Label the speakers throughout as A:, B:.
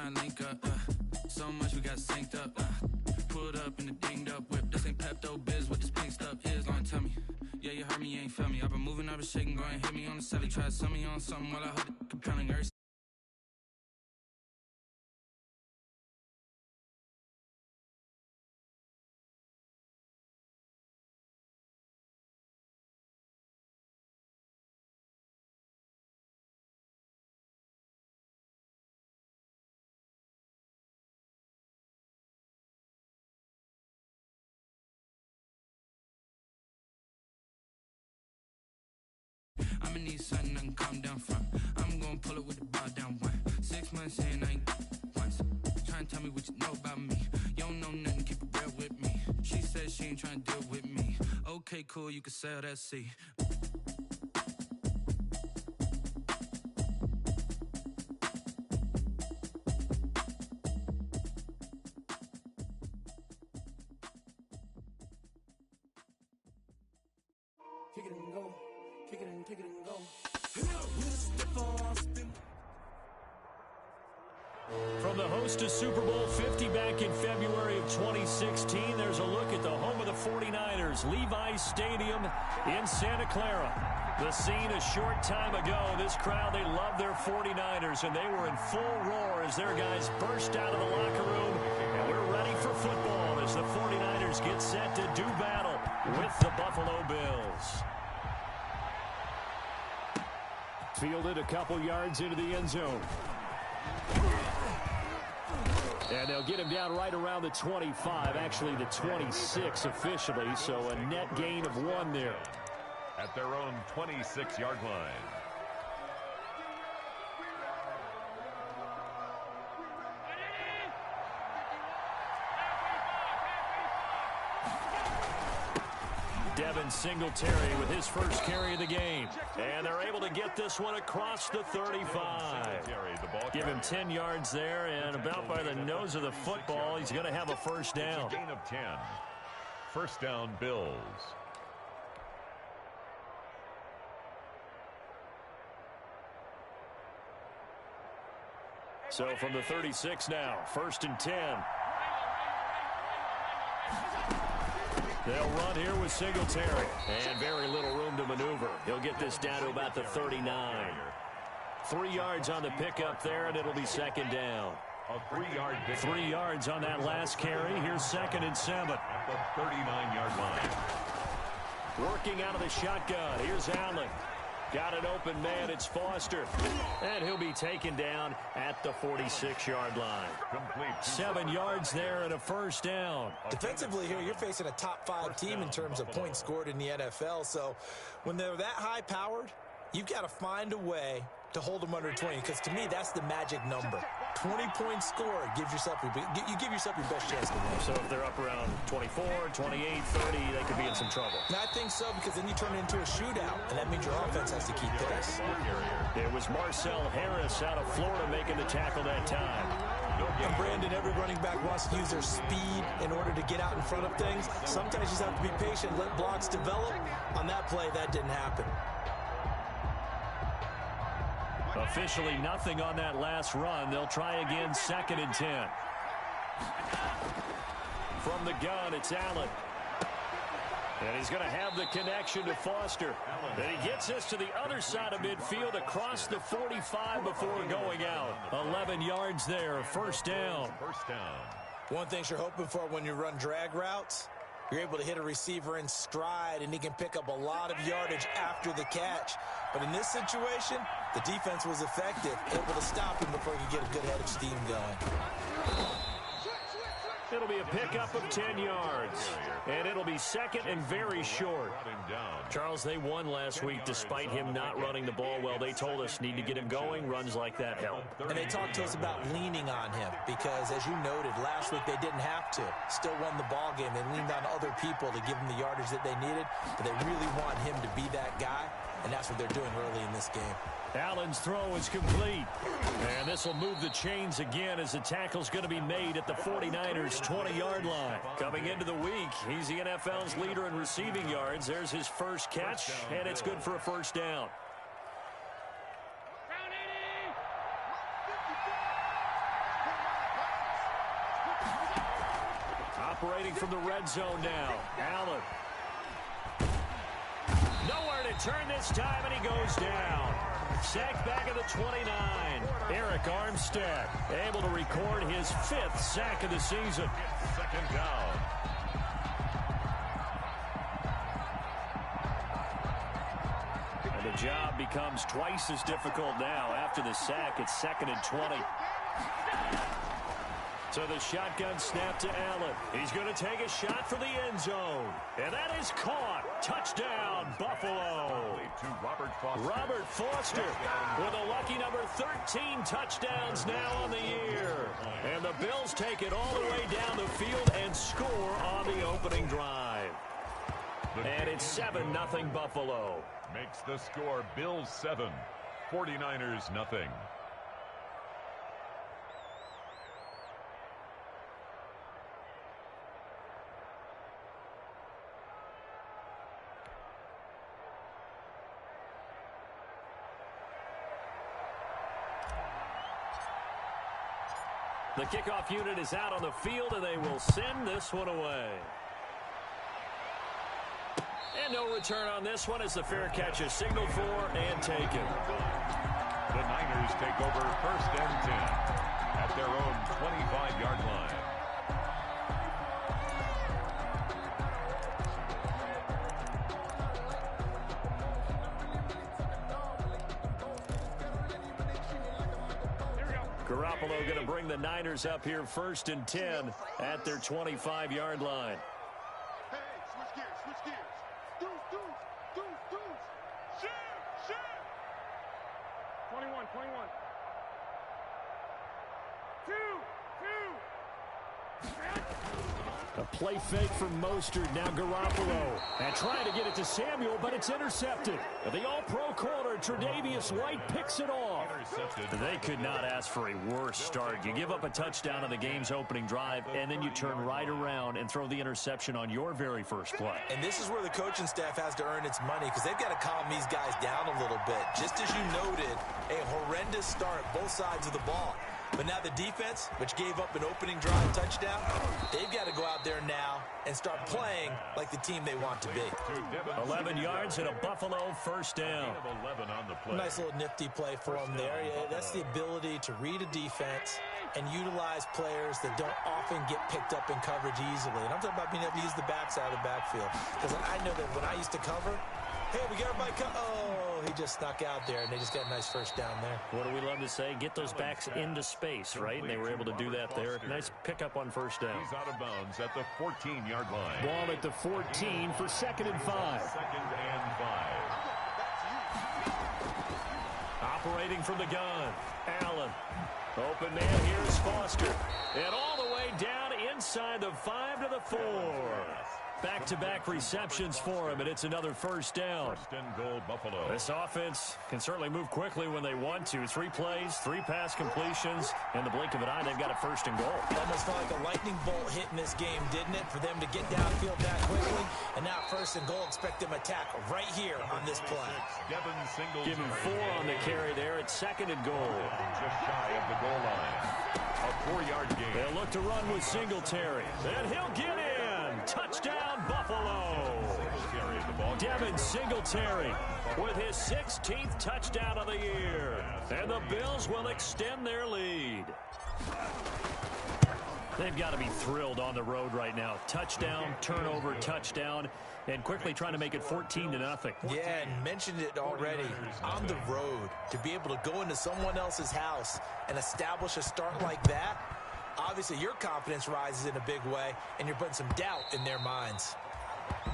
A: trying to link up. So much we got synced up. Pulled up in the dinged up whip. This ain't Pepto Biz. What this pink stuff is? Gonna tell me. Yeah, you heard me, you ain't felt me. I've been moving, I've been shaking, go and hit me on the celly. Try to sell me on something while I hold it, compelling earth. I'ma need something I can calm down from. I'm gonna pull it with the bar down one. 6 months in, I ain't once. Trying to tell me what you know about me. You don't know nothing, keep it real with me. She said she ain't trying to deal with me. Okay, cool, you can sell that seat.
B: Kick it and go. Kick it and go.
C: From the host of Super Bowl 50 back in February of 2016, there's a look at the home of the 49ers, Levi's Stadium in Santa Clara. The scene a short time ago, this crowd, they love their 49ers, and they were in full roar as their guys burst out of the locker room, and we're ready for football as the 49ers get set to do battle with the Buffalo Bills. Fielded a couple yards into the end zone. And they'll get him down right around the 25, actually the 26 officially, so a net gain of 1 there.
D: At their own 26-yard line.
C: Devin Singletary with his first carry of the game. And they're able to get this one across the 35. Give him 10 yards there, and about by the nose of the football, he's going to have a first down.
D: Gain of 10. First down, Bills.
C: So from the 36 now, 1st and 10. They'll run here with Singletary. And very little room to maneuver. He'll get this down to about the 39. 3 yards on the pickup there, and it'll be second down.
D: A 3-yard pick.
C: 3 yards on that last carry. Here's 2nd and 7.
D: At the 39-yard line.
C: Working out of the shotgun. Here's Allen. Got an open man. It's Foster. And he'll be taken down at the 46-yard line.
D: Complete.
C: 7 yards there and a first down.
E: Defensively here, you're facing a top-5 team in terms of points scored in the NFL. So when they're that high-powered, you've got to find a way to hold them under 20, because to me, that's the magic number. 20 points scored, you give yourself your best chance to win.
C: So if they're up around 24, 28, 30, they could be in some trouble.
E: And I think so, because then you turn it into a shootout, and that means your offense has to keep pace.
C: It was Marcel Harris out of Florida making the tackle that time.
E: And Brandon, every running back wants to use their speed in order to get out in front of things. Sometimes you just have to be patient, let blocks develop. On that play, that didn't happen.
C: Officially nothing on that last run. They'll try again, 2nd and 10. From the gun, it's Allen. And he's going to have the connection to Foster. And he gets this to the other side of midfield across the 45 before going out. 11 yards there, first down.
D: First down.
E: One thing you're hoping for when you run drag routes, you're able to hit a receiver in stride, and he can pick up a lot of yardage after the catch. But in this situation, the defense was effective, able to stop him before he could get a good head of steam going.
C: It'll be a pickup of 10 yards. And it'll be 2nd and very short. Charles, they won last week despite him not running the ball well. They told us need to get him going. Runs like that help.
E: And they talked to us about leaning on him because, as you noted, last week they didn't have to. Still won the ball game. They leaned on other people to give them the yardage that they needed. But they really want him to be that guy, and that's what they're doing early in this game.
C: Allen's throw is complete. And this will move the chains again as the tackle's going to be made at the 49ers' 20-yard line. Coming into the week, he's the NFL's leader in receiving yards. There's his first catch, and it's good for a first down. Operating from the red zone now. Allen. Nowhere to turn this time, and he goes down. Sacked back at the 29. Eric Armstead able to record his 5th sack of the season.
D: Second down.
C: And the job becomes twice as difficult now. After the sack, it's 2nd and 20. So the shotgun snap to Allen. He's going to take a shot for the end zone. And that is caught. Touchdown, Buffalo.
D: To
C: Robert Foster with a lucky number 13 touchdowns now on the year. And the Bills take it all the way down the field and score on the opening drive. And it's 7-0 Buffalo.
D: Makes the score Bills 7, 49ers nothing.
C: The kickoff unit is out on the field, and they will send this one away. And no return on this one as the fair catch is signaled for and taken.
D: The Niners take over 1st and 10 at their own 25-yard line.
C: Garoppolo going to bring the Niners up here 1st and 10 at their 25-yard line.
F: Hey, switch gears. Deuce. Shoot. 21. 2.
C: A play fake from Mostert, now Garoppolo. And trying to get it to Samuel, but it's intercepted. The all-pro corner, Tre'Davious White, picks it off. They could not ask for a worse start. You give up a touchdown on the game's opening drive, and then you turn right around and throw the interception on your very first play.
E: And this is where the coaching staff has to earn its money because they've got to calm these guys down a little bit. Just as you noted, a horrendous start, both sides of the ball. But now the defense, which gave up an opening drive touchdown, they've got to go out there now and start playing like the team they want to be.
C: 11 yards and a Buffalo first down.
D: 11 on the play.
E: Nice little nifty play for them there. Yeah, that's the ability to read a defense and utilize players that don't often get picked up in coverage easily. And I'm talking about being able to use the backside of the backfield. Because I know that when I used to cover, hey, we got everybody oh, he just snuck out there, and they just got a nice first down there.
C: What do we love to say? Get those backs into space, right? And they were able to do that there. Nice pickup on first down.
D: He's out of bounds at the 14-yard line.
C: Ball at the 14 for 2nd and 5.
D: 2nd and 5.
C: Operating from the gun, Allen. Open man, here's Foster. And all the way down inside the 5 to the 4. Back-to-back receptions for him, and it's another first down.
D: 1st and goal, Buffalo.
C: This offense can certainly move quickly when they want to. 3 plays, 3 pass completions. In the blink of an eye, they've got a 1st and goal.
E: Almost felt like a lightning bolt hit in this game, didn't it? For them to get downfield that quickly. And now 1st and goal, expect them attack right here on this play.
C: Give him 4 on the carry there at 2nd and goal.
D: Just shy of the goal line. A 4-yard gain.
C: They'll look to run with Singletary. And he'll get in. Touchdown, Buffalo. Devin Singletary with his 16th touchdown of the year. And the Bills will extend their lead. They've got to be thrilled on the road right now. Touchdown, turnover, touchdown, and quickly trying to make it 14-0.
E: Yeah, and mentioned it already. On the road, to be able to go into someone else's house and establish a start like that, obviously your confidence rises in a big way, and you're putting some doubt in their minds.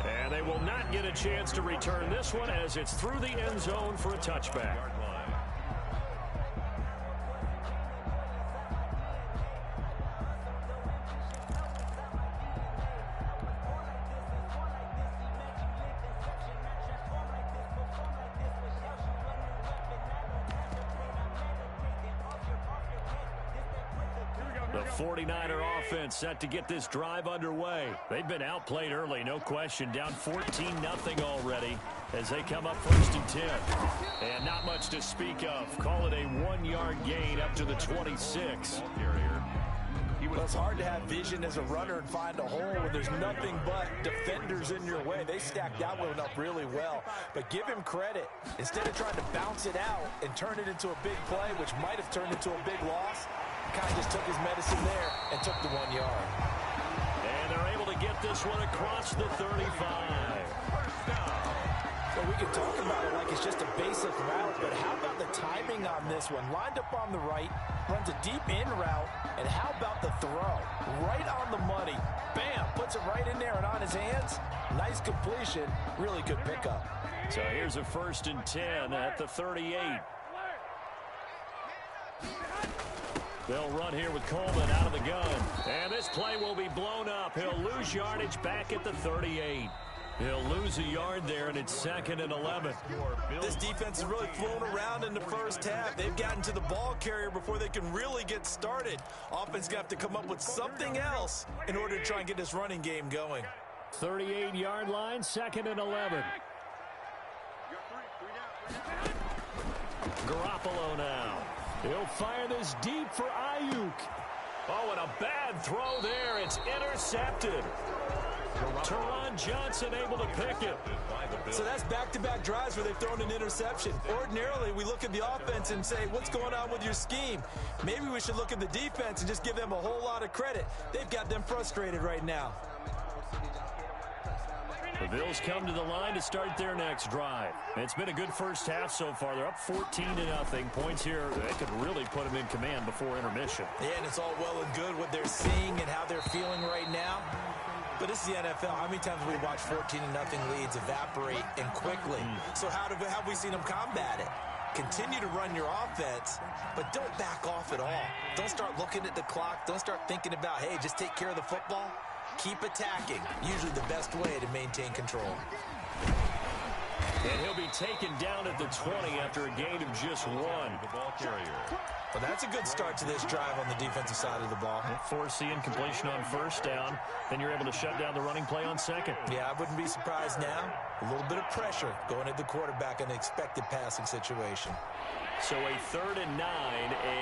C: And they will not get a chance to return this one as it's through the end zone for a touchback. The 49er offense set to get this drive underway. They've been outplayed early, no question. Down 14-0 already as they come up 1st and 10. And not much to speak of. Call it a 1-yard gain up to the 26.
D: Carrier. He
E: Well, it's hard to have vision as a runner and find a hole when there's nothing but defenders in your way. They stacked that one up really well. But give him credit. Instead of trying to bounce it out and turn it into a big play, which might have turned into a big loss, kind of just took his medicine there and took the 1 yard.
C: And they're able to get this one across the 35.
E: Well, we can talk about it like it's just a basic route, but how about the timing on this one? Lined up on the right, runs a deep in route, and how about the throw? Right on the money. Bam, puts it right in there and on his hands. Nice completion, really good pickup.
C: So here's a 1st and 10 at the 38. They'll run here with Coleman out of the gun. And this play will be blown up. He'll lose yardage back at the 38. He'll lose a yard there, and it's 2nd and 11.
E: This defense is really flown around in the first half. They've gotten to the ball carrier before they can really get started. Offense got to come up with something else in order to try and get this running game going.
C: 38-yard line, 2nd and 11. Garoppolo now. He'll fire this deep for Ayuk. Oh, and a bad throw there. It's intercepted. Teron Johnson able to pick it.
E: So that's back-to-back drives where they've thrown an interception. Ordinarily, we look at the offense and say, what's going on with your scheme? Maybe we should look at the defense and just give them a whole lot of credit. They've got them frustrated right now.
C: The Bills come to the line to start their next drive. It's been a good first half so far. They're up 14-0. Points here, they could really put them in command before intermission.
E: Yeah, and it's all well and good what they're seeing and how they're feeling right now. But this is the NFL. How many times have we watched 14-0 leads evaporate and quickly? So how have we seen them combat it? Continue to run your offense, but don't back off at all. Don't start looking at the clock. Don't start thinking about, hey, just take care of the football. Keep attacking. Usually the best way to maintain control.
C: And he'll be taken down at the 20 after a gain of just 1.
D: The ball carrier.
E: Well, that's a good start to this drive on the defensive side of the ball.
C: Force the incompletion on 1st down. Then you're able to shut down the running play on 2nd.
E: Yeah, I wouldn't be surprised now. A little bit of pressure going at the quarterback in an expected passing situation.
C: So a 3rd and 9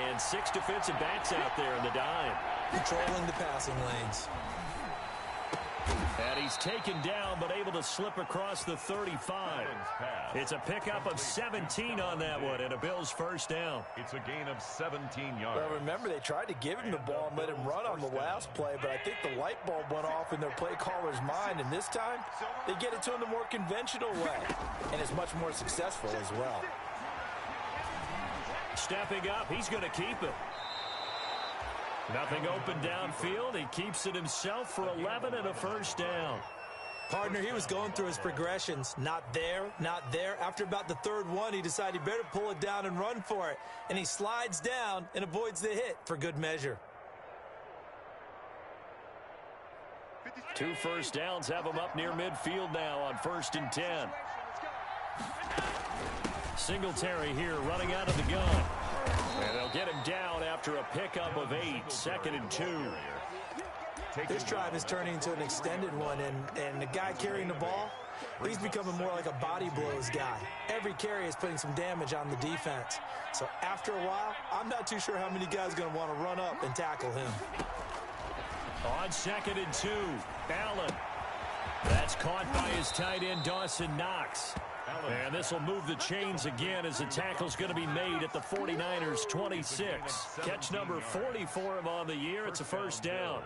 C: and 6 defensive backs out there in the dime.
E: Controlling the passing lanes.
C: And he's taken down, but able to slip across the 35. It's a pickup of 17 on that one, and a Bills 1st down.
D: It's a gain of 17 yards.
E: Well, remember, they tried to give him the ball and let him run on the last play, but I think the light bulb went off in their play caller's mind, and this time, they get it to him the more conventional way, and it's much more successful as well.
C: Stepping up, he's going to keep it. Nothing open downfield. He keeps it himself for 11 and a 1st down.
E: Partner, he was going through his progressions. Not there, not there. After about the 3rd one, he decided he better pull it down and run for it. And he slides down and avoids the hit for good measure.
C: 2 1st downs have him up near midfield now on 1st and 10. Singletary here running out of the gun. And they'll get him down after a pickup of 8, 2nd and 2.
E: This drive is turning into an extended one, and the guy carrying the ball, he's becoming more like a body blows guy. Every carry is putting some damage on the defense. So after a while, I'm not too sure how many guys are going to want to run up and tackle him.
C: On 2nd and 2, Allen. That's caught by his tight end, Dawson Knox. And this will move the chains again as the tackle's going to be made at the 49ers 26. Catch number 40 for him on the year. It's a 1st down.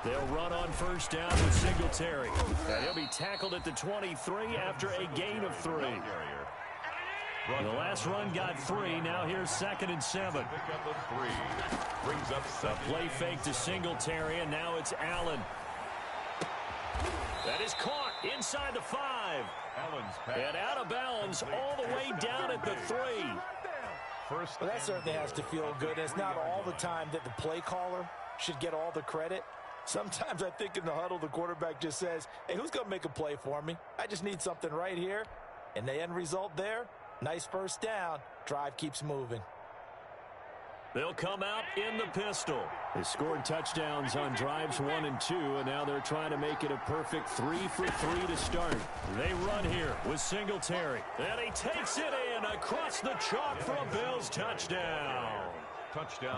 C: They'll run on 1st down with Singletary. And he'll be tackled at the 23 after a gain of 3. The last run got 3. Now here's 2nd and 7.
D: Pickup of 3. Brings up 7.
C: Play fake to Singletary, and now it's Allen. That is caught inside the 5.
D: Allen's pass.
C: And out of bounds all the way down at the 3.
E: Well, that certainly has to feel good. It's not all the time that the play caller should get all the credit. Sometimes I think in the huddle, the quarterback just says, hey, who's going to make a play for me? I just need something right here. And the end result there, nice 1st down. Drive keeps moving.
C: They'll come out in the pistol. They scored touchdowns on drives 1 and 2, and now they're trying to make it a perfect 3 for 3 to start. They run here with Singletary. And he takes it in across the chalk for a Bills touchdown.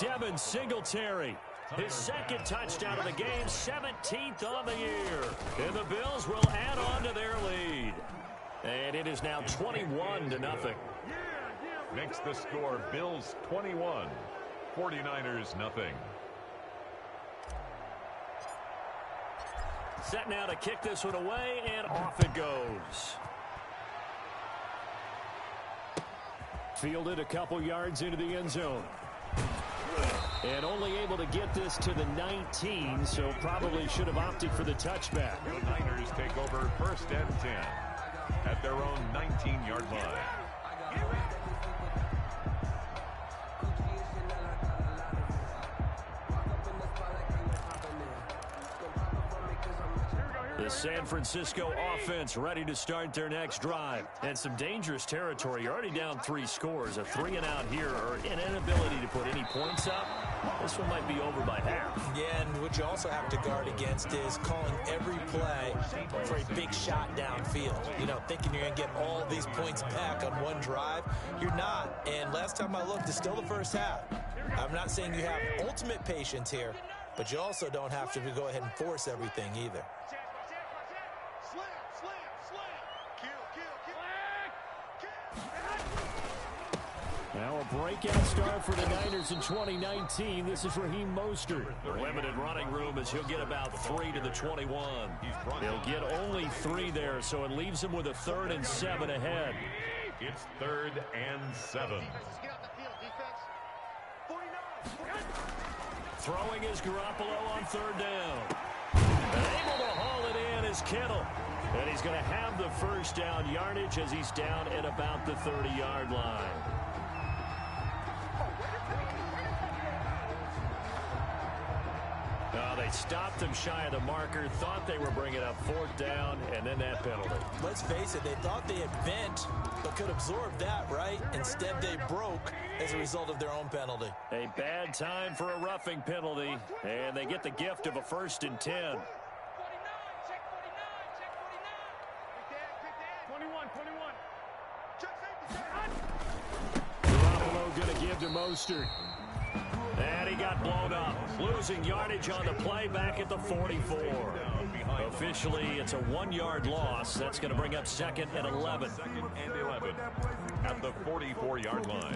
C: Devin Singletary. His second touchdown of the game, 17th on the year. And the Bills will add on to their lead. And it is now 21-0.
D: Makes the score Bills 21, 49ers nothing.
C: Set now to kick this one away, and off it goes. Fielded a couple yards into the end zone. And only able to get this to the 19, so probably should have opted for the touchback.
D: The Niners take over 1st and 10 at their own 19-yard line.
C: The San Francisco offense ready to start their next drive. And some dangerous territory. You're already down 3 scores. A 3-and-out here, or an inability to put any points up. This one might be over by half.
E: Yeah, and what you also have to guard against is calling every play for a big shot downfield. You know, thinking you're going to get all these points back on one drive. You're not. And last time I looked, it's still the first half. I'm not saying you have ultimate patience here, but you also don't have to go ahead and force everything either.
C: Now a breakout start for the Niners in 2019. This is Raheem Mostert. Limited running room as he'll get about 3 to the 21. He'll get only 3 there, so it leaves him with a 3rd and 7 ahead.
D: It's 3rd and 7.
C: Throwing is Garoppolo on 3rd down. And able to haul it in is Kittle. And he's going to have the first down yardage as he's down at about the 30-yard line. They stopped him shy of the marker, thought they were bringing up 4th down, and then that penalty.
E: Let's face it, they thought they had bent, but could absorb that, right? Instead, they broke as a result of their own penalty.
C: A bad time for a roughing penalty, and they get the gift of a 1st and 10.
F: 21.
C: Garoppolo going to give to Mostert. And he got blown up, losing yardage on the play back at the 44. Officially, it's a 1-yard loss. That's going to bring up 2nd and 11.
D: 2nd and 11 at the 44-yard line.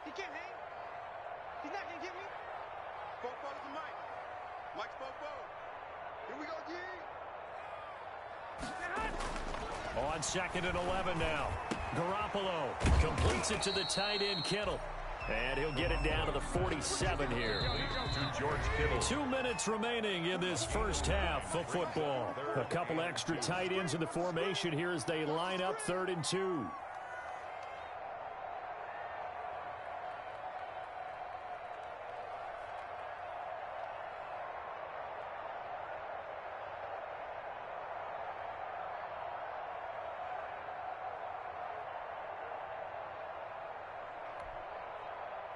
F: He can't hang. He's not going to get me. Fofo's the mic. Mike's Fofo. Here we go, G.
C: On 2nd and 11 now. Garoppolo completes it to the tight end, Kittle. And he'll get it down to the 47 here.
D: To George Kittle.
C: 2 minutes remaining in this first half of football. A couple extra tight ends in the formation here as they line up 3rd and 2.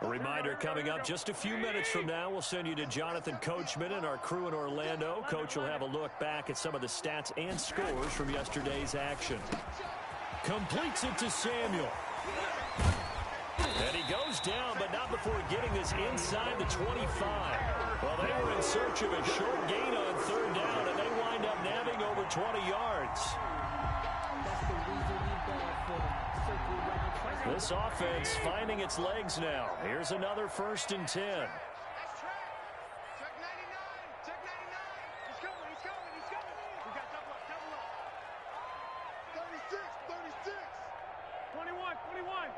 C: A reminder coming up just a few minutes from now, we'll send you to Jonathan Coachman and our crew in Orlando. Coach will have a look back at some of the stats and scores from yesterday's action. Completes it to Samuel. And he goes down, but not before getting this inside the 25. Well, they were in search of a short gain on 3rd down, and they wind up nabbing over 20 yards. This offense finding its legs now. Here's another 1st and 10.
F: That's track. Check 99. Check 99. He's coming. He's coming. He's coming. We got double up. Double up. 36. 36. 21. 21.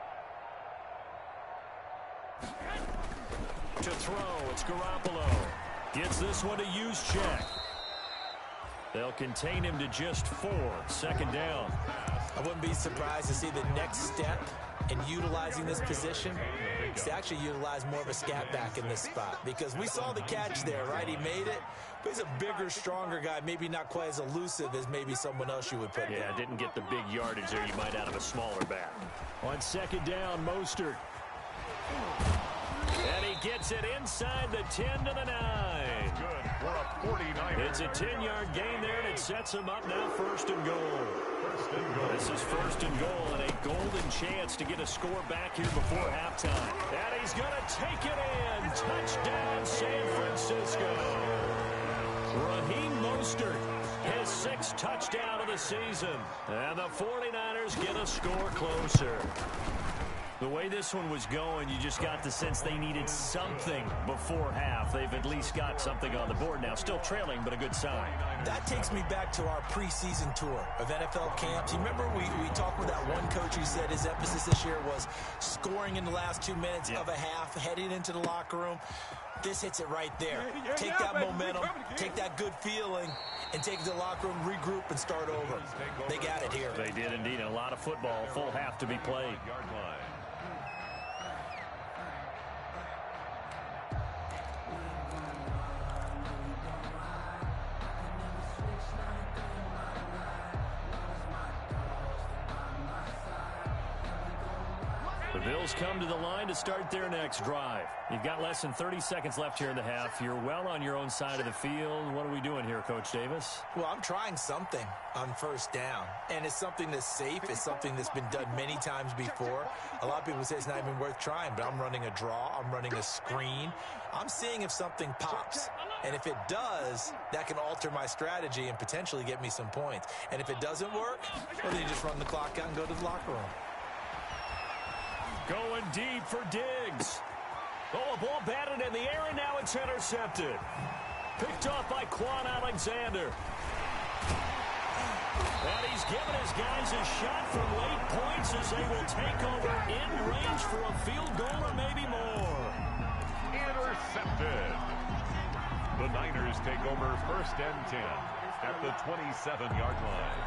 C: To throw, it's Garoppolo. Gets this one to use check. They'll contain him to just 4. Second down.
E: I wouldn't be surprised to see the next step in utilizing this position is to actually utilize more of a scat back in this spot, because we saw the catch there, right? He made it, but he's a bigger, stronger guy, maybe not quite as elusive as maybe someone else you would put there.
C: Yeah, didn't get the big yardage there you might out of a smaller back. On second down, Mostert. And he gets it inside the 10 to the 9.
D: Good for a 49.
C: It's a 10-yard gain there, and it sets him up now first and goal. This is first and goal, and a golden chance to get a score back here before halftime. And he's going to take it in. Touchdown, San Francisco. Raheem Mostert, his 6th touchdown of the season. And the 49ers get a score closer. The way this one was going, you just got the sense they needed something before half. They've at least got something on the board now. Still trailing, but a good sign.
E: That takes me back to our preseason tour of NFL camps. You remember we talked with that one coach who said his emphasis this year was scoring in the last 2 minutes of a half, heading into the locker room. This hits it right there. Take that momentum, take that good feeling, and take it to the locker room, regroup, and start over. They got it here.
C: They did indeed. A lot of football, full half to be played. The Bills come to the line to start their next drive. You've got less than 30 seconds left here in the half. You're well on your own side of the field. What are we doing here, Coach Davis?
E: Well, I'm trying something on first down, and it's something that's safe. It's something that's been done many times before. A lot of people say it's not even worth trying, but I'm running a draw. I'm running a screen. I'm seeing if something pops, and if it does, that can alter my strategy and potentially get me some points. And if it doesn't work, well, then you just run the clock out and go to the locker room.
C: Going deep for Diggs. Oh, a ball batted in the air, and now it's intercepted. Picked off by Quan Alexander. And he's given his guys a shot for late points as they will take over in range for a field goal or maybe more.
D: Intercepted. The Niners take over first and 10 at the 27-yard line.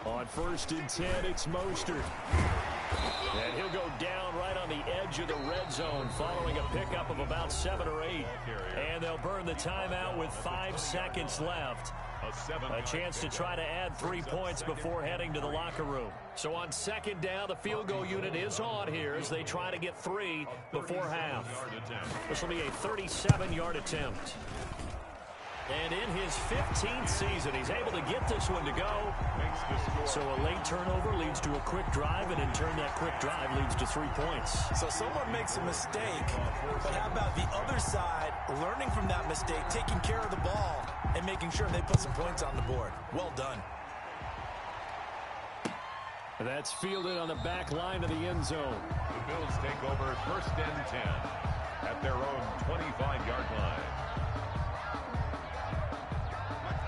C: On first and 10, it's Mostert. And he'll go down right on the edge of the red zone following a pickup of about 7 or 8. And they'll burn the timeout with 5 seconds left. A chance to try to add 3 points before heading to the locker room. So on second down, the field goal unit is on here as they try to get 3 before half. This will be a 37-yard attempt. And in his 15th season, he's able to get this one to go. So a late turnover leads to a quick drive, and in turn, that quick drive leads to 3 points.
E: So someone makes a mistake, but how about the other side learning from that mistake, taking care of the ball, and making sure they put some points on the board? Well done.
C: That's fielded on the back line of the end zone.
D: The Bills take over first and 10 at their own 25-yard line.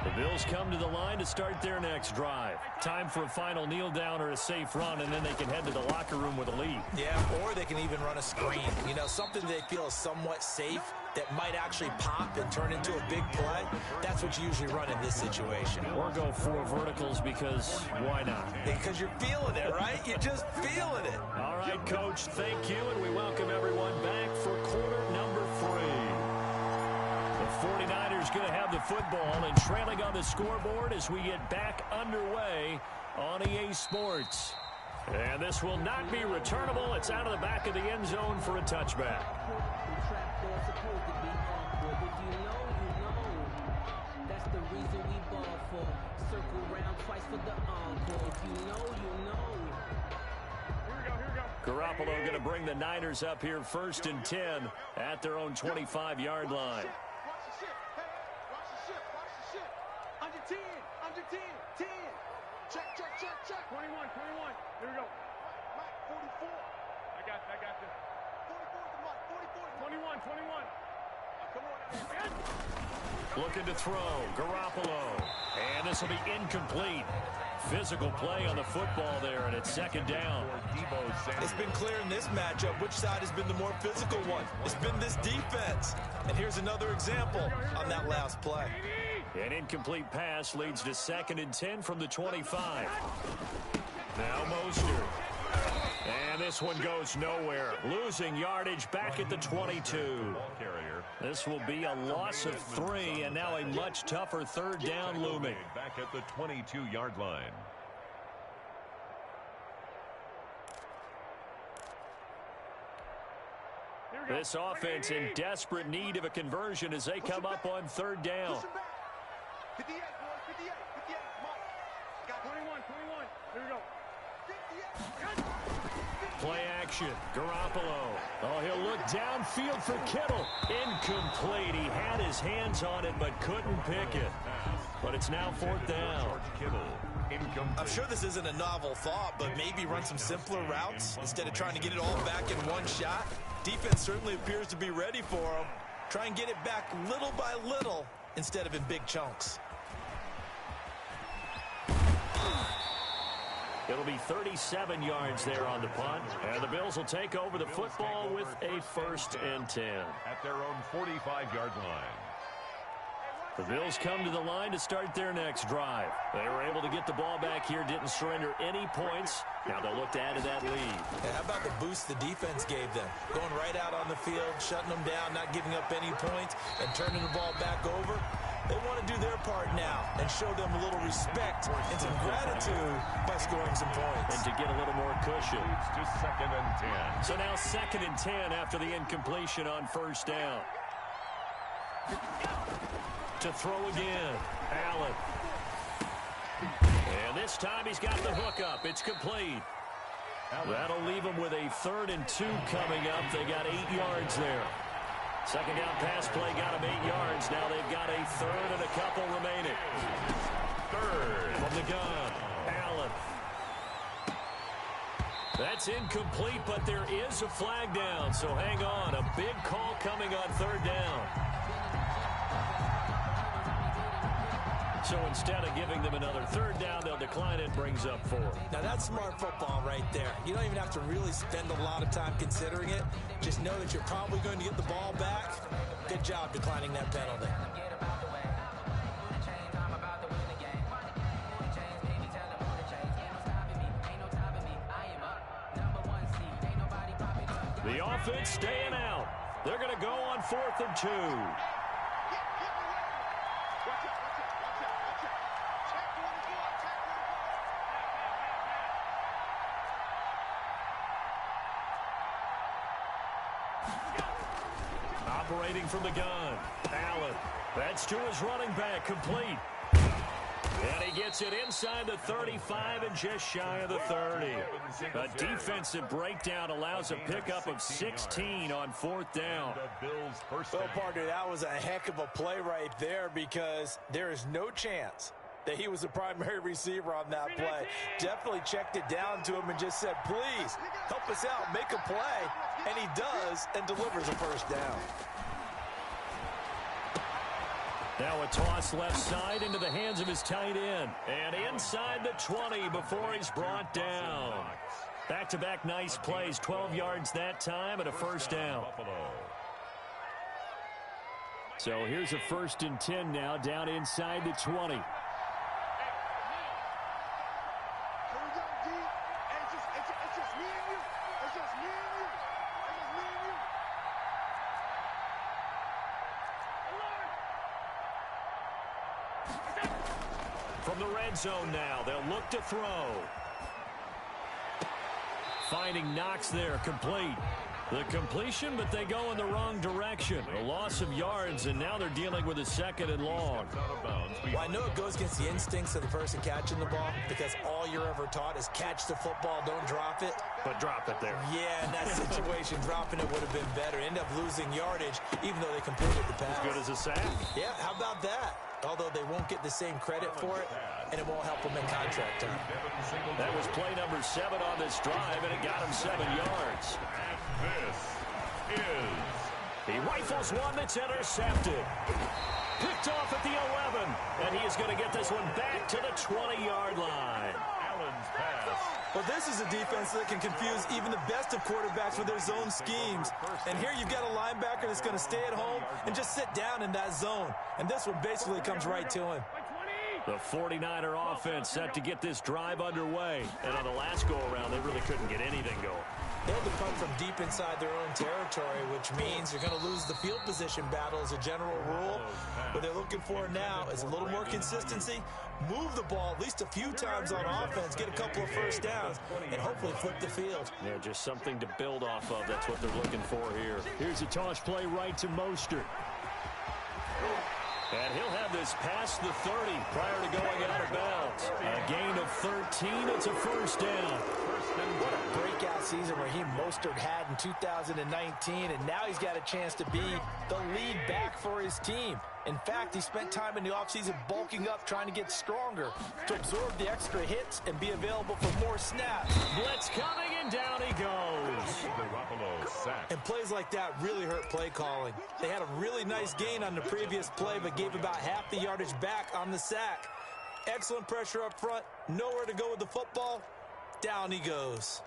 C: The Bills come to the line to start their next drive. Time for a final kneel down or a safe run, and then they can head to the locker room with a lead.
E: Yeah, or they can even run a screen. You know, something they feel is somewhat safe that might actually pop and turn into a big play. That's what you usually run in this situation.
C: Or go 4 verticals because why not?
E: Because you're feeling it, right? You're just feeling it.
C: All right, Coach, thank you, and we welcome everyone back for quarter number 3. The 49ers going to have the football and trailing on the scoreboard as we get back underway on EA Sports. And this will not be returnable. It's out of the back of the end zone for a touchback. Garoppolo going to bring the Niners up here first and 10 at their own 25-yard line.
F: Under 10. Check. 21. Here we go. Mike, 44. I got this. 44 to Mike. 21. Come on.
C: Looking to throw. Garoppolo. And this will be incomplete. Physical play on the football there, and it's second down.
E: It's been clear in this matchup which side has been the more physical one. It's been this defense. And here's another example on that last play.
C: An incomplete pass leads to 2nd and 10 from the 25. Now Mostert. And this one goes nowhere. Losing yardage back at the 22. This will be a loss of 3, and now a much tougher 3rd down looming.
D: Back at the 22-yard line.
C: This offense in desperate need of a conversion as they come up on 3rd down.
F: 58, boys, 58, 58. Mike. Got 21, 21. Here we go. 58.
C: Play action. Garoppolo. Oh, he'll look downfield for Kittle. Incomplete. He had his hands on it but couldn't pick it. But it's now 4th down.
E: I'm sure this isn't a novel thought, but maybe run some simpler routes instead of trying to get it all back in one shot. Defense certainly appears to be ready for him. Try and get it back little by little instead of in big chunks.
C: It'll be 37 yards there on the punt. And the Bills will take over the football with a 1st and 10.
D: At their own 45-yard line.
C: The Bills come to the line to start their next drive. They were able to get the ball back here, didn't surrender any points. Now they'll look to add to that lead.
E: And how about the boost the defense gave them? Going right out on the field, shutting them down, not giving up any points, and turning the ball back over. They want to do their part now and show them a little respect and some gratitude by scoring some points.
C: And to get a little more cushion.
D: To 2nd and 10.
C: So now 2nd and 10 after the incompletion on 1st down. To throw again. Allen. And this time he's got the hook up. It's complete. That'll leave him with a 3rd and 2 coming up. They got 8 yards there. 2nd down pass play got him 8 yards. Now they've got a 3rd and a couple remaining. 3rd from the gun. Allen. That's incomplete, but there is a flag down. So hang on. A big call coming on 3rd down. So instead of giving them another 3rd down, they'll decline it, brings up 4.
E: Now that's smart football right there. You don't even have to really spend a lot of time considering it. Just know that you're probably going to get the ball back. Good job declining that penalty.
C: The offense staying out. They're going to go on 4th and 2. Operating from the gun. Allen. That's to his running back. Complete. And he gets it inside the 35 and just shy of the 30. A defensive breakdown allows a pickup of 16 on 4th down.
E: Well, partner, that was a heck of a play right there because there is no chance that he was the primary receiver on that play. Definitely checked it down to him and just said, please, help us out, make a play. And he does and delivers a 1st down.
C: Now a toss left side into the hands of his tight end. And inside the 20 before he's brought down. Back-to-back nice plays, 12 yards that time and a 1st down. So here's a 1st and 10 now down inside the 20. From the red zone now, they'll look to throw. Finding Knox there, complete. The completion, but they go in the wrong direction. A loss of yards, and now they're dealing with a 2nd and long.
E: Well, I know it goes against the instincts of the person catching the ball because all you're ever taught is catch the football, don't drop it.
C: But drop it there.
E: Yeah, in that situation, dropping it would have been better. End up losing yardage, even though they completed the pass.
C: As good as a sack.
E: Yeah, how about that? Although they won't get the same credit for it, and it won't help them in contract time.
C: That was play number 7 on this drive, and it got him 7 yards.
D: This is...
C: He rifles one that's intercepted. Picked off at the 11. And he is going to get this one back to the 20-yard line.
D: Allen's pass.
E: Well, this is a defense that can confuse even the best of quarterbacks with their zone schemes. And here you've got a linebacker that's going to stay at home and just sit down in that zone. And this one basically comes right to him.
C: The 49er offense set to get this drive underway. And on the last go-around, they really couldn't get anything going.
E: They had to punt from deep inside their own territory, which means you're going to lose the field position battle as a general rule. What they're looking for now is a little more consistency, move the ball at least a few times on offense, get a couple of first downs, and hopefully flip the field.
C: Yeah, just something to build off of. That's what they're looking for here. Here's a toss play right to Mostert. And he'll have this past the 30 prior to going out of bounds. A gain of 13. It's a first down.
E: What a breakout season Raheem Mostert had in 2019, and now he's got a chance to be the lead back for his team. In fact, he spent time in the offseason bulking up, trying to get stronger, to absorb the extra hits and be available for more snaps.
C: Blitz coming, and down he goes.
E: And plays like that really hurt play calling. They had a really nice gain on the previous play, but gave about half the yardage back on the sack. Excellent pressure up front, nowhere to go with the football. Down he goes.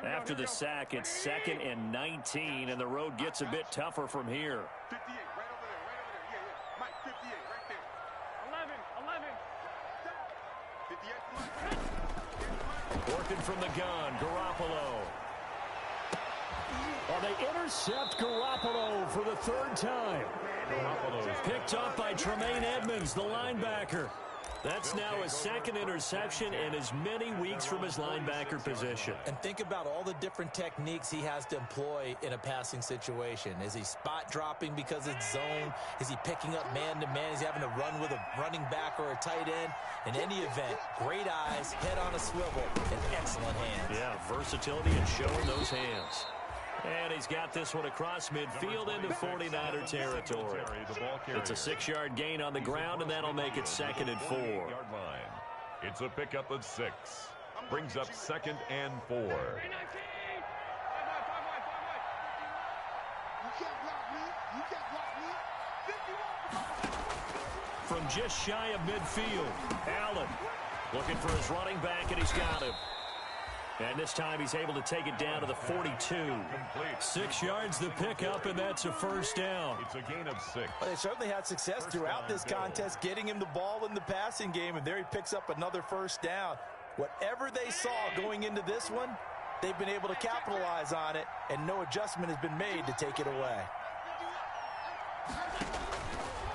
C: After the sack, it's 2nd and 19, and the road gets a bit tougher from here.
F: 58, right over there, right over there. Yeah, yeah. Mike, 58, right there. 11. 58.
C: Working from the gun, Garoppolo. Well, they intercept Garoppolo for the 3rd time. Picked up by Tremaine Edmonds, the linebacker. That's now his 2nd interception in as many weeks from his linebacker position.
E: And think about all the different techniques he has to employ in a passing situation. Is he spot dropping because it's zone? Is he picking up man-to-man? Is he having to run with a running back or a tight end? In any event, great eyes, head on a swivel, and excellent hands.
C: Yeah, versatility and showing those hands. And he's got this one across midfield into 49er territory. It's a 6-yard gain on the ground, and that'll make it 2nd and 4.
D: It's a pickup of 6. Brings up 2nd and 4.
F: You can't block me. You can't block me. 51.
C: From just shy of midfield, Allen looking for his running back, and he's got him. And this time he's able to take it down to the 42. 6 yards the pickup, and that's a first down.
D: It's a gain of 6.
E: Well, they certainly had success throughout this contest, getting him the ball in the passing game, and there he picks up another first down. Whatever they saw going into this one, they've been able to capitalize on it, and no adjustment has been made to take it away.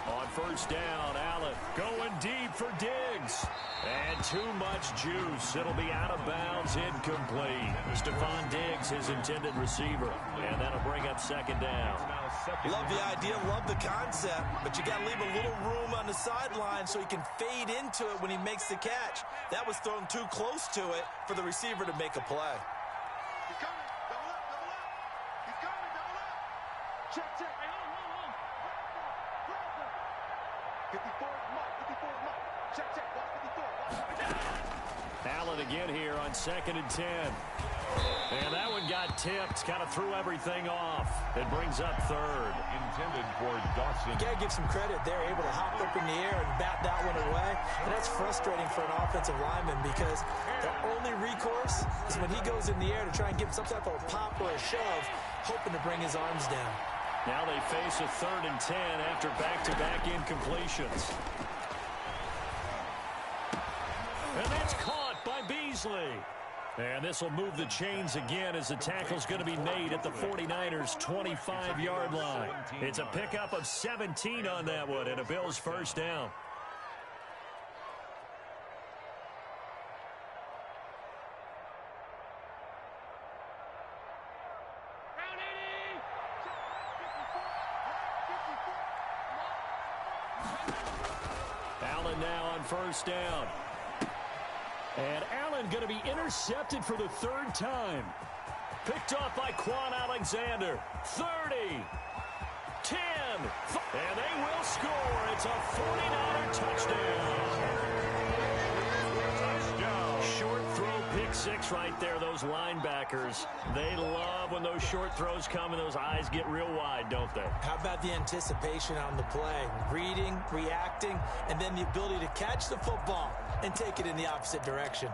C: On first down, Allen going deep for Diggs. And too much juice. It'll be out of bounds, incomplete. Stephon Diggs, his intended receiver. And that'll bring up 2nd down.
E: Love the idea, love the concept, but you got to leave a little room on the sideline so he can fade into it when he makes the catch. That was thrown too close to it for the receiver to make a play.
F: He's coming. Double up, double up. He's coming, double up. Check, check. Hey, hold on. 54 is Mike. 54 is Mike. Check, check. Watch 54.
C: Allen again here on 2nd and 10. And that one got tipped. Kind of threw everything off. It brings up 3rd.
D: Intended for Dawson.
E: You got to give some credit. They're able to hop up in the air and bat that one away. And that's frustrating for an offensive lineman because the only recourse is when he goes in the air to try and give some type of a pop or a shove, hoping to bring his arms down.
C: Now they face a 3rd and 10 after back-to-back incompletions. And that's caught by Beasley. And this will move the chains again as the tackle's going to be made at the 49ers' 25-yard line. It's a pickup of 17 on that one and a Bills first down. Allen now on first down. And Allen going to be intercepted for the 3rd time. Picked off by Quan Alexander. 30. 10. And they will score. It's a 49er touchdown. Short throw pick six right there, those linebackers. They love when those short throws come and those eyes get real wide, don't they?
E: How about the anticipation on the play? Reading, reacting, and then the ability to catch the football and take it in the opposite direction.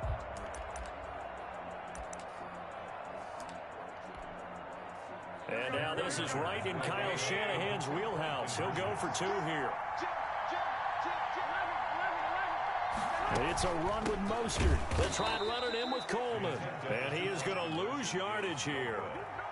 C: And now this is right in Kyle Shanahan's wheelhouse. He'll go for two here. It's a run with Mostert. They'll try and run it in with Coleman. And he is going to lose yardage here.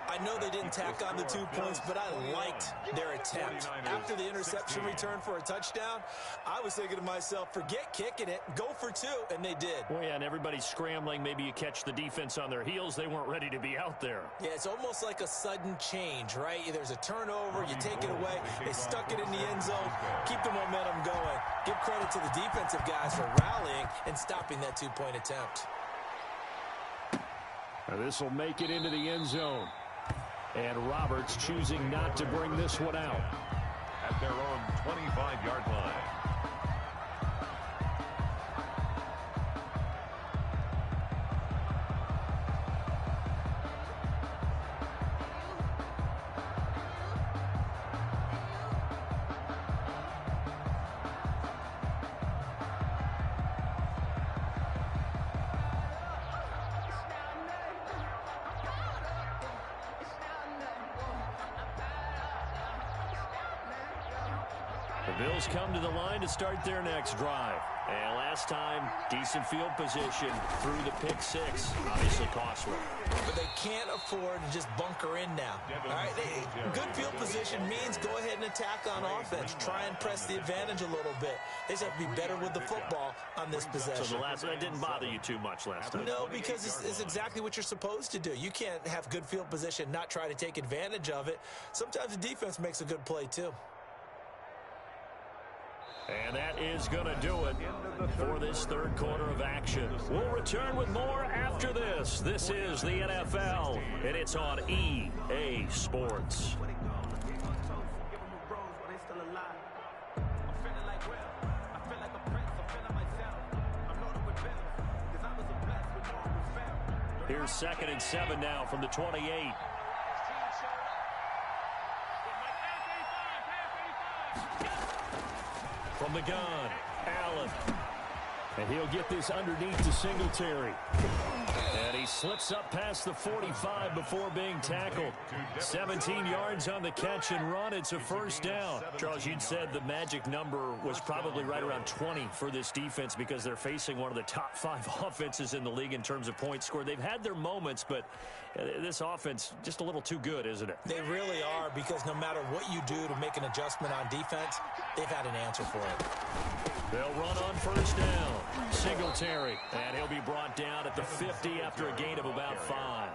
E: I know they didn't tack on the 2 points, but I liked their attempt. After the interception return for a touchdown, I was thinking to myself, forget kicking it, go for two, and they did.
C: Well, yeah, and everybody's scrambling. Maybe you catch the defense on their heels. They weren't ready to be out there.
E: Yeah, it's almost like a sudden change, right? There's a turnover, you take it away, they stuck it in the end zone, keep the momentum going. Give credit to the defensive guys for rallying and stopping that 2-point attempt.
C: This will make it into the end zone. And Roberts choosing not to bring this one out.
D: At their own 25-yard line.
C: The Bills come to the line to start their next drive. And last time, decent field position through the pick six. Obviously costly.
E: But they can't afford to just bunker in now. All right, good field position means go ahead and attack on offense. Try and press the advantage a little bit. They just have to be better with the football on this possession.
C: So that didn't bother you too much last time?
E: No, because it's exactly what you're supposed to do. You can't have good field position, not try to take advantage of it. Sometimes the defense makes a good play, too.
C: And that is going to do it for this third quarter of action. We'll return with more after this. This is the NFL, and it's on EA Sports. Here's 2nd and 7 now from the 28. From the gun, Allen. And he'll get this underneath to Singletary. And he slips up past the 45 before being tackled. 17 yards on the catch and run. It's a first down. Charles, you'd said the magic number was probably right around 20 for this defense because they're facing one of the top 5 offenses in the league in terms of points scored. They've had their moments, but this offense just a little too good, isn't it?
E: They really are, because no matter what you do to make an adjustment on defense, they've had an answer for it.
C: They'll run on first down. Singletary, and he'll be brought down at the 50 after a gain of about 5.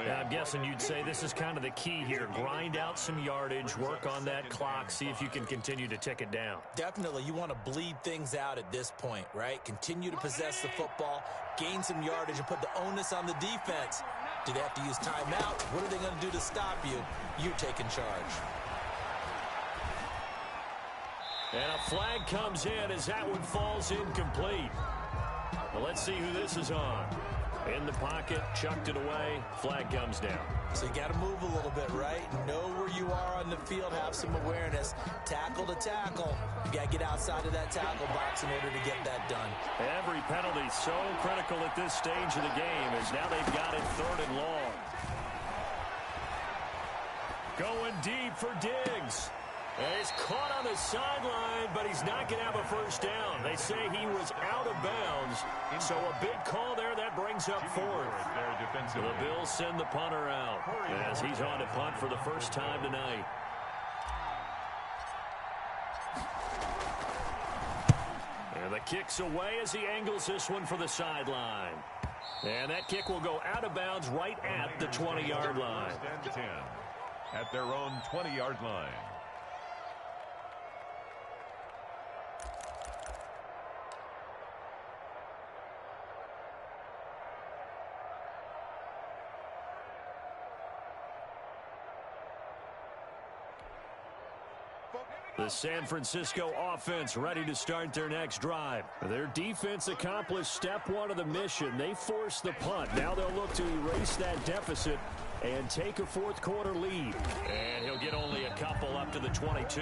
C: Now, I'm guessing you'd say this is kind of the key here. Grind out some yardage, work on that clock, see if you can continue to tick it down.
E: Definitely, you want to bleed things out at this point, right? Continue to possess the football, gain some yardage, and put the onus on the defense. Do they have to use timeout? What are they going to do to stop you? You're taking charge.
C: And a flag comes in as that one falls incomplete. Well, let's see who this is on. In the pocket, chucked it away, flag comes down.
E: So you got to move a little bit, right? Know where you are on the field, have some awareness. Tackle to tackle. You got to get outside of that tackle box in order to get that done.
C: Every penalty so critical at this stage of the game as now they've got it 3rd and long. Going deep for Diggs. And he's caught on the sideline, but he's not going to have a first down. They say he was out of bounds, so a big call there. That brings up 4th. The Bills send the punter out as he's on to punt for the first time tonight. And the kick's away as he angles this one for the sideline. And that kick will go out of bounds right at the 20-yard line.
D: At their own 20-yard line.
C: The San Francisco offense ready to start their next drive. Their defense accomplished step one of the mission. They forced the punt. Now they'll look to erase that deficit and take a fourth quarter lead. And he'll get only a couple up to the 22.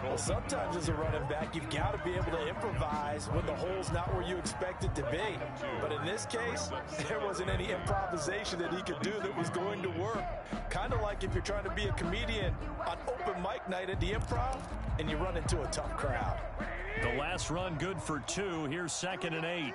E: Well, sometimes as a running back, you've got to be able to improvise when the hole's not where you expect it to be. But in this case, there wasn't any improvisation that he could do that was going to work. Kind of like if you're trying to be a comedian on open mic night at the Improv and you run into a tough crowd.
C: The last run good for 2. Here's 2nd and 8.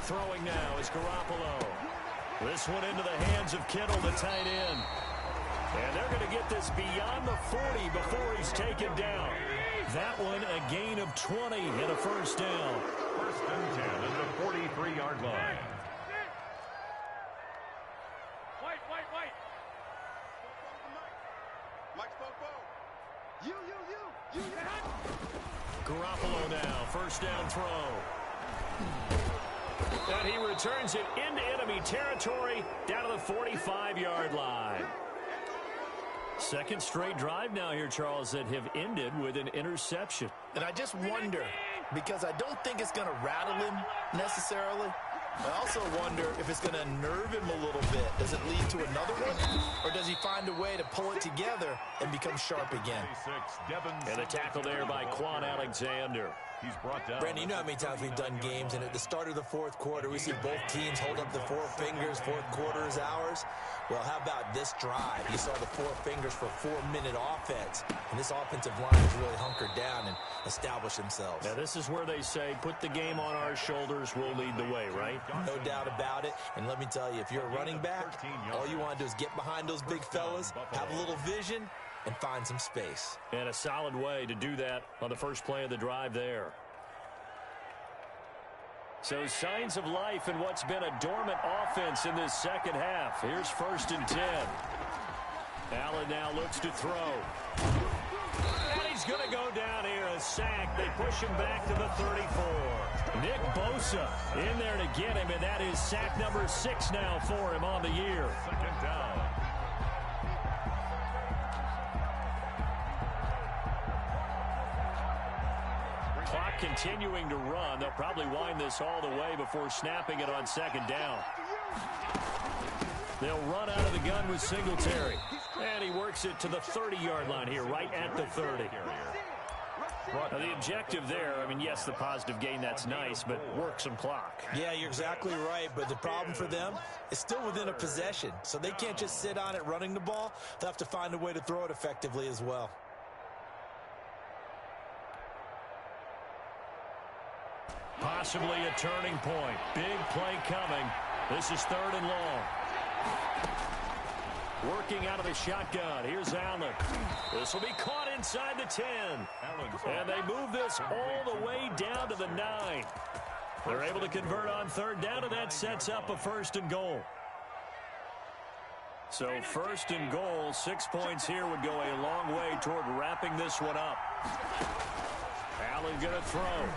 C: Throwing now is Garoppolo. This one into the hands of Kittle, the tight end. And they're going to get this beyond the 40 before he's taken down. That one a gain of 20 and a first down.
D: 1st and 10 at the 43-yard line.
F: Wait. Mike Spopo. You.
C: Garoppolo now, first down throw. And he returns it into enemy territory down to the 45-yard line. Second straight drive now here, Charles, that have ended with an interception.
E: And I just wonder, because I don't think it's going to rattle him necessarily. I also wonder if it's going to nerve him a little bit. Does it lead to another one? Or does he find a way to pull it together and become sharp again?
C: And a tackle there by Quan Alexander.
D: He's brought down.
E: Brandon, you know how many times we've done games, and at the start of the fourth quarter, we see both teams hold up the 4 fingers, fourth quarter is ours. Well, how about this drive? You saw the 4 fingers for 4-minute offense, and this offensive line has really hunkered down and established themselves.
C: Now, this is where they say, put the game on our shoulders, we'll lead the way, right?
E: No doubt about it, and let me tell you, if you're a running back, all you want to do is get behind those big fellas, have a little vision, and find some space.
C: And a solid way to do that on the first play of the drive there. So signs of life in what's been a dormant offense in this second half. Here's 1st and 10. Allen now looks to throw. And he's going to go down here, a sack. They push him back to the 34. Nick Bosa in there to get him, and that is sack number 6 now for him on the year.
D: 2nd down.
C: Clock continuing to run. They'll probably wind this all the way before snapping it on 2nd down. They'll run out of the gun with Singletary. And he works it to the 30-yard line here, right at the 30. Now, the objective there, I mean, yes, the positive gain, that's nice, but work some clock.
E: Yeah, you're exactly right, but the problem for them is still within a possession. So they can't just sit on it running the ball. They'll have to find a way to throw it effectively as well.
C: Possibly a turning point. Big play coming. This is 3rd and long. Working out of the shotgun. Here's Allen. This will be caught inside the 10. And they move this all the way down to the 9. They're able to convert on 3rd down, and that sets up a 1st and goal. So 1st and goal, 6 points here would go a long way toward wrapping this one up. Allen going to throw.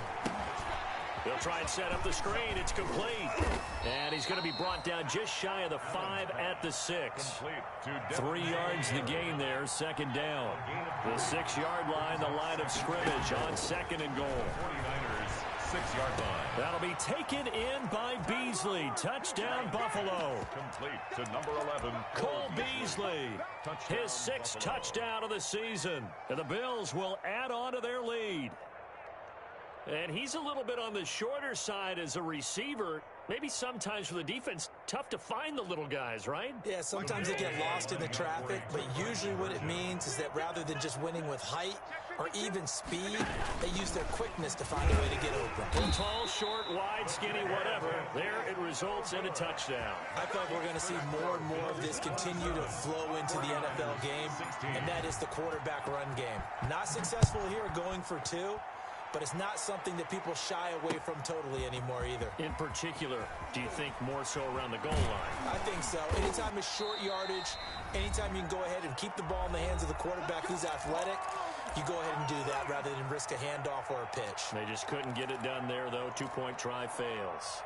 C: He'll try and set up the screen. It's complete. And he's going to be brought down just shy of the 5 at the 6. 3 yards the gain there, 2nd down. The 6-yard line, the line of scrimmage on 2nd and goal.
D: 49ers, 6-yard line.
C: That'll be taken in by Beasley. Touchdown, Buffalo.
D: Complete to number 11.
C: Cole Beasley, his 6th touchdown of the season. And the Bills will add on to their lead. And he's a little bit on the shorter side as a receiver. Maybe sometimes for the defense, tough to find the little guys, right?
E: Yeah, sometimes they get lost in the traffic, but usually what it means is that rather than just winning with height or even speed, they use their quickness to find a way to get open.
C: Well, tall, short, wide, skinny, whatever. There it results in a touchdown.
E: I feel like we're going to see more and more of this continue to flow into the NFL game, and that is the quarterback run game. Not successful here going for 2. But it's not something that people shy away from totally anymore either.
C: In particular, do you think more so around the goal line?
E: I think so. Anytime it's short yardage, anytime you can go ahead and keep the ball in the hands of the quarterback who's athletic, you go ahead and do that rather than risk a handoff or a pitch.
C: They just couldn't get it done there, though. 2-point try fails.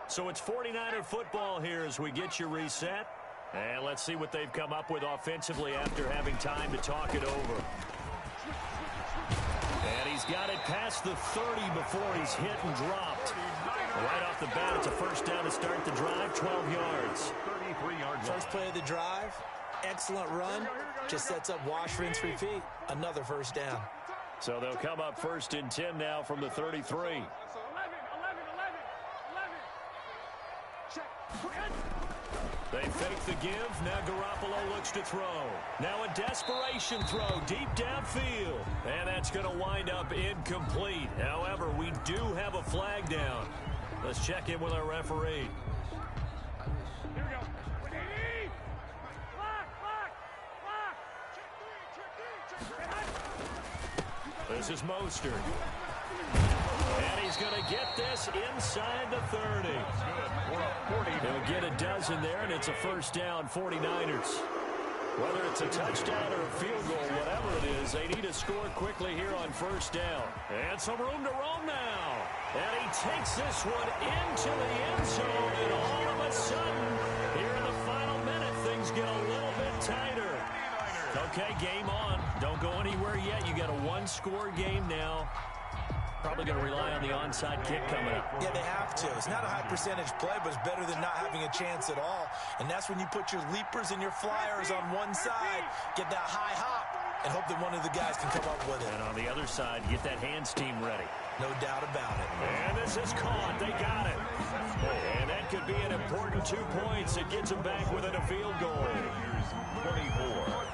C: So it's 49er football here as we get you reset. And let's see what they've come up with offensively after having time to talk it over. And he's got it past the 30 before he's hit and dropped. Right off the bat, it's a first down to start the drive, 12 yards.
D: 33-yard
E: First play of the drive, excellent run, just sets up wash, rinse, repeat. Another first down.
C: So they'll come up 1st and 10 now from the 33. They fake the give. Now Garoppolo looks to throw. Now a desperation throw deep downfield. And that's going to wind up incomplete. However, we do have a flag down. Let's check in with our referee.
F: Here we go.
C: This is Mostert. And he's going to get this inside the 30. He'll get a dozen there, and it's a first down, 49ers. Whether it's a touchdown or a field goal, whatever it is, they need to score quickly here on first down. And some room to roam now. And he takes this one into the end zone, and all of a sudden, here in the final minute, things get a little bit tighter. Okay, game on. Don't go anywhere yet. You got a one-score game now. Probably going to rely on the onside kick coming up.
E: Yeah, they have to. It's not a high percentage play, but it's better than not having a chance at all. And that's when you put your leapers and your flyers on one side, get that high hop, and hope that one of the guys can come up with it.
C: And on the other side, get that hands team ready.
E: No doubt about it.
C: And this is caught. They got it. And that could be an important 2 points. It gets them back within a field goal.
D: 24.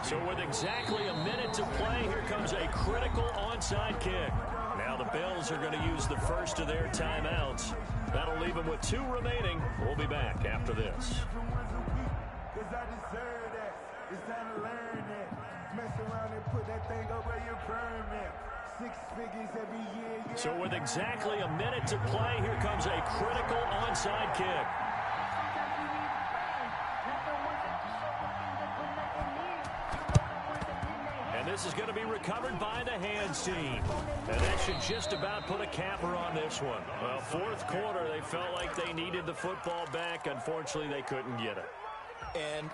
C: So with exactly a minute to play, here comes a critical onside kick. Now the Bills are going to use the first of their timeouts. That'll leave them with 2 remaining. We'll be back after this. So with exactly a minute to play, here comes a critical onside kick. And this is going to be recovered by the hands team. And that should just about put a capper on this one. Well, fourth quarter, they felt like they needed the football back. Unfortunately, they couldn't get it.
E: And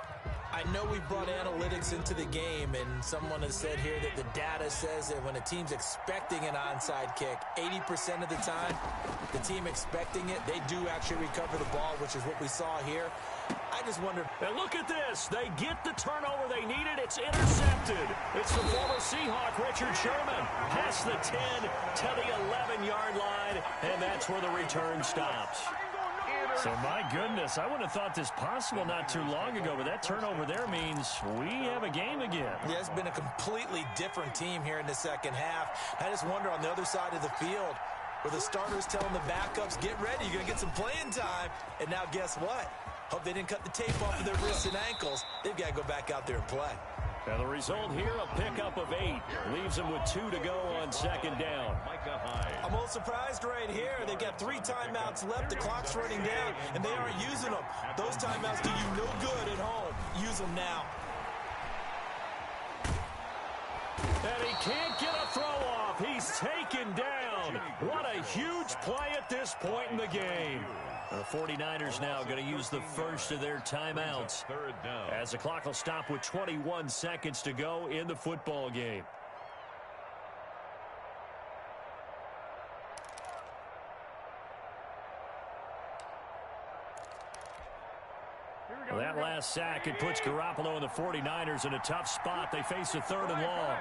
E: I know we brought analytics into the game, and someone has said here that the data says that when a team's expecting an onside kick, 80% of the time, the team expecting it, they do actually recover the ball, which is what we saw here. I just wonder.
C: And look at this. They get the turnover they needed. It's intercepted. It's the former Seahawk, Richard Sherman, past the 10 to the 11-yard line, and that's where the return stops. So, my goodness, I wouldn't have thought this possible not too long ago, but that turnover there means we have a game again.
E: Yeah, it's been a completely different team here in the second half. I just wonder on the other side of the field, where the starters telling the backups, get ready, you're going to get some playing time. And now guess what? Hope they didn't cut the tape off of their wrists and ankles. They've got to go back out there and play.
C: Now the result here, a pickup of 8. Leaves them with 2 to go on second down.
E: I'm a little surprised right here. They've got 3 timeouts left. The clock's running down, and they aren't using them. Those timeouts do you no good at home. Use them now.
C: And he can't get a throw off. He's taken down. What a huge play at this point in the game. The 49ers now going to use the first of their timeouts as the clock will stop with 21 seconds to go in the football game. That last sack, it puts Garoppolo and the 49ers in a tough spot. They face a 3rd and long.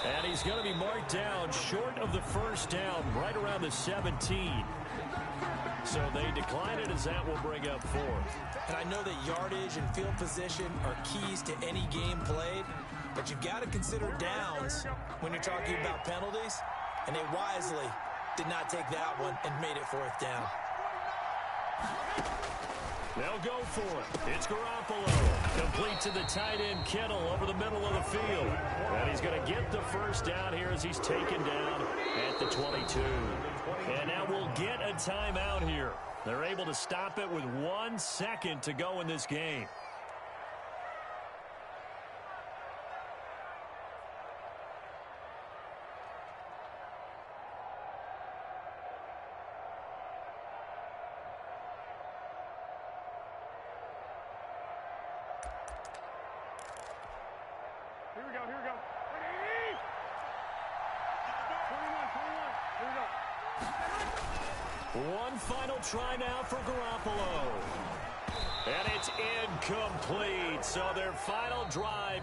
C: And he's going to be marked down short of the first down, right around the 17. So they decline it as that will bring up 4th.
E: And I know that yardage and field position are keys to any game played. But you've got to consider downs when you're talking about penalties, and they wisely did not take that one and made it 4th down.
C: They'll go for it. It's Garoppolo. Complete to the tight end, Kittle, over the middle of the field. And he's going to get the first down here as he's taken down at the 22. And now we'll get a timeout here. They're able to stop it with 1 second to go in this game.
F: Here we go, here we go. 21, here we go.
C: One final try now for Garoppolo. And it's incomplete. So their final drive